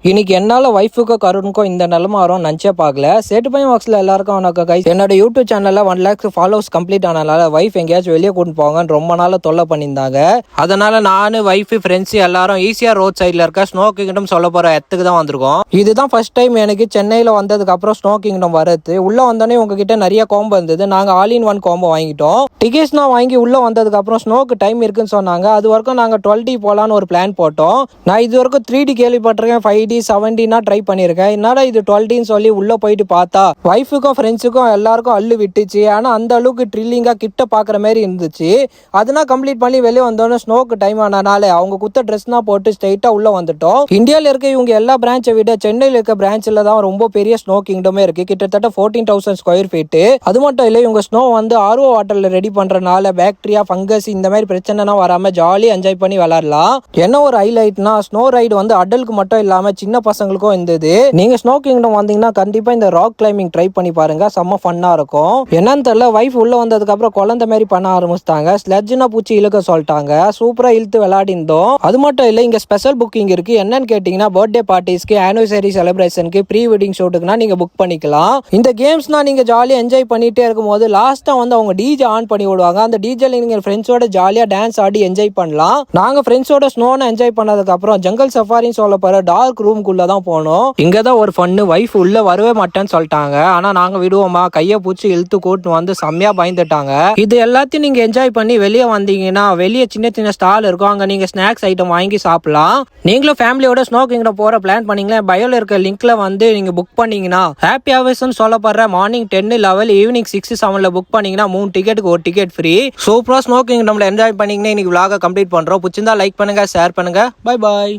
இன்னைக்கு என்னால வைஃபுக்கும் கருணுக்கும் இந்த நிலம வரும் நினச்சே பார்க்கல. சேட்டு பையன் வாக்ஸில் எல்லாருக்கும் வணக்கம் கைஸ். என்னோட யூடியூப் சேனல்ல 1 lakh ஃபாலோவர்ஸ் கம்ப்ளீட் ஆனனால வைஃப் எங்கேயாச்சும் வெளியே கூட்டு போவாங்கன்னு ரொம்ப நாள் தொல்லை பண்ணியிருந்தாங்க. அதனால நானு வைஃப் ஃப்ரெண்ட்ஸ் எல்லாரும் ஈஸியா ரோட் சைட்ல இருக்க ஸ்னோ கிங்டம் சொல்ல போற இடத்துக்கு தான் வந்திருக்கோம். இதுதான் ஃபர்ஸ்ட் டைம் எனக்கு சென்னையில வந்ததுக்கு அப்புறம் ஸ்னோ கிங்டம் வரது. உள்ள வந்தோடனே உங்ககிட்ட நிறைய கோம்போ இருந்தது. நாங்க ஆல் இன் ஒன் கோம்போ வாங்கிட்டோம். டிக்கெட்ஸ்னா வாங்கி உள்ள வந்ததுக்கு அப்புறம் ஸ்னோக்கு டைம் இருக்குன்னு சொன்னாங்க. அது வரைக்கும் நாங்க 12D போலான்னு ஒரு பிளான் போட்டோம். நான் இது வரைக்கும் 3D கேள்விப்பட்டிருக்கேன், 5D 7D ட்ரை பண்ணிருக்கேன். என்னடா இது 12Dன்னு சொல்லி உள்ள போயிட்டு பார்த்தா வைஃபுக்கும் ஃப்ரெண்ட்ஸுக்கும் எல்லாருக்கும் அள்ளு விட்டுச்சு. ஆனா அந்த அளவுக்கு ட்ரில்லிங்கா கிட்ட பாக்குற மாதிரி இருந்துச்சு. அதெல்லாம் கம்ப்ளீட் பண்ணி வெளியே வந்தோன்னு ஸ்னோக்கு டைம் ஆனனால அவங்க குத்த ட்ரெஸ்னா போட்டு ஸ்ட்ரைட்டா உள்ள வந்துட்டோம். இந்தியாவில் இருக்க இவங்க எல்லா பிரான்ச்சை விட சென்னையில் இருக்க பிரான்ச்ல தான் ரொம்ப பெரிய ஸ்னோ கிங்டமே இருக்கு. கிட்டத்தட்ட 14,000 ஸ்கொயர் ஃபீட். அது மட்டும் இல்லை, இவங்க ஸ்னோ வந்து ஆர்ஓ வாட்டர்ல ரெடி பண்றதுனால பாக்டீரியா, ஃபங்கஸ் இந்த மாதிரி பிரச்சனைனா வராம ஜாலி என்ஜாய் பண்ணி விளையாடலாம். என்ன ஒரு ஹைலைட்னா ஸ்னோ ரைடு வந்து அடல்ட்க்கு மட்டும் இல்லாம சின்ன பசங்களுக்கும் இருந்தது. நீங்க ஸ்னோ கிங்டம் வந்தீங்கன்னா கண்டிப்பா இந்த ராக் கிளைம்பிங் ட்ரை பண்ணி பாருங்க. செம்ம ஃபன்னா இருக்கும். என்னன்னு தெரியல, வைஃப் உள்ள வந்ததுக்கு அப்புறம் குழந்தை மாதிரி பண்ண ஆரம்பிச்சிட்டாங்க. ஸ்லெட்ஜ்னா பூச்சி இழுக்க சொல்லிட்டாங்க. சூப்பரா இழுத்து விளையாடிந்தோம். அது மட்டும் இல்ல, இங்க ஸ்பெஷல் புக்கிங் இருக்கு. என்னன்னு கேட்டீங்கன்னா பர்த்டே பார்ட்டிஸ்க்கு, ஆனிவர்சரி செலிப்ரேஷனுக்கு, ப்ரீ வெட்டிங் ஷூட்டுக்குனா நீங்க புக் பண்ணிக்கலாம். இந்த கேம்ஸ்னா நீங்க ஜாலியா என்ஜாய் பண்ணிட்டே இருக்கும் போது லாஸ்டா வந்து அவங்க டிஜே ஆன் பண்ணி விடுவாங்க. அந்த டிஜேல நீங்க ஃப்ரெண்ட்ஸோட ஜாலியா டான்ஸ் ஆடி என்ஜாய் பண்ணலாம். நாங்க ஃப்ரெண்ட்ஸோட ஸ்னோனை என்ஜாய் பண்ணதுக்கு அப்புறம் ஜங்கல் சஃபாரின்னு சொல்ல போற டார்க் ரூம்குள்ள தான் போனோம். இங்கதான் ஒரு ஃபன்னு. வைஃப் உள்ள வரவே மாட்டேன்னு சொல்லிட்டாங்க. ஆனா நாங்க விடுவோமா, கைய பூச்சி இழுத்து கூட்டு வந்து செம்மையா பயந்துட்டாங்க. இது எல்லாத்தையும் நீங்க என்ஜாய் பண்ணி வெளியே வந்தீங்கன்னா வெளியே சின்ன சின்ன ஸ்டால் இருக்கும். அங்க நீங்க ஸ்நாக்ஸ் ஐட்டம் வாங்கி சாப்பிடலாம். நீங்களும் ஃபேமிலியோட ஸ்னோ கிங்டம் போற பிளான் பண்ணீங்களா, பயோல இருக்க லிங்க்ல வந்து நீங்க புக் பண்ணீங்கன்னா ஹாப்பி ஹவர்ஸ்னு சொல்லப்படுற மார்னிங் 10, 11, ஈவினிங் 6, 7 புக் பண்ணீங்கன்னா 3 டிக்கெட்டுக்கு 1 டிக்கெட் ஃப்ரீ. சூப்பரா ஸ்னோ கிங்டம்ல என்ஜாய் பண்ணீங்கன்னா இன்னைக்கு vlog கம்ப்ளீட் பண்றோம். பிடிச்சிருந்தா லைக் பண்ணுங்க, ஷேர் பண்ணுங்க. Bye bye.